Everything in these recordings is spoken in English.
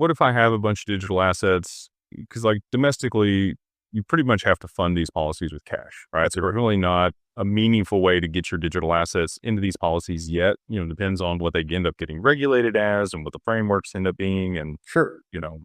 what if I have a bunch of digital assets? Because like domestically, you pretty much have to fund these policies with cash, right? So there's really not a meaningful way to get your digital assets into these policies yet. Depends on what they end up getting regulated as and what the frameworks end up being. And Sure.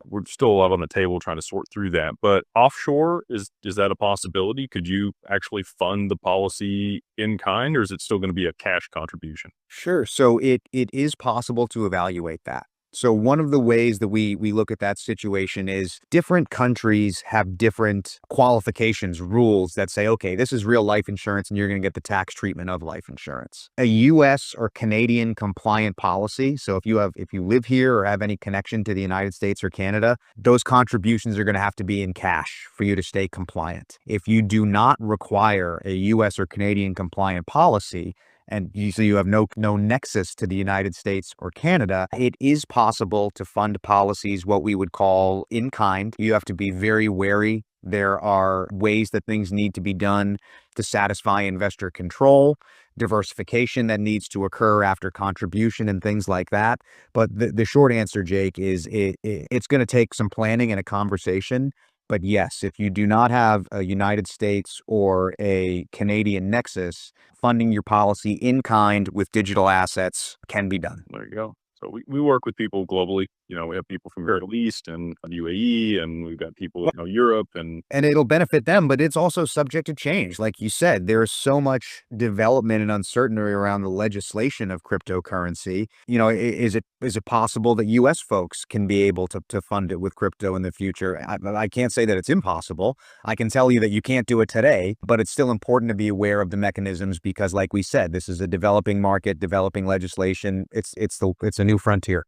we're still a lot on the table trying to sort through that. But offshore, is that a possibility? Could you actually fund the policy in kind, or is it still going to be a cash contribution? Sure. So it is possible to evaluate that. So one of the ways that we look at that situation is different countries have different qualifications, rules that say, okay, this is real life insurance and you're going to get the tax treatment of life insurance. A US or Canadian compliant policy. So if you live here or have any connection to the United States or Canada, those contributions are going to have to be in cash for you to stay compliant. If you do not require a US or Canadian compliant policy, and so you have no nexus to the United States or Canada, it is possible to fund policies what we would call in kind. You have to be very wary. There are ways that things need to be done to satisfy investor control, diversification that needs to occur after contribution and things like that. But the short answer, Jake, is it's going to take some planning and a conversation. But yes, if you do not have a United States or a Canadian nexus, funding your policy in kind with digital assets can be done. There you go. So we work with people globally. We have people from the Middle East and UAE, and we've got people, Europe and And it'll benefit them, but it's also subject to change. Like you said, there is so much development and uncertainty around the legislation of cryptocurrency. Is it possible that US folks can be able to fund it with crypto in the future? I can't say that it's impossible. I can tell you that you can't do it today, but it's still important to be aware of the mechanisms because like we said, this is a developing market, developing legislation. It's a new frontier.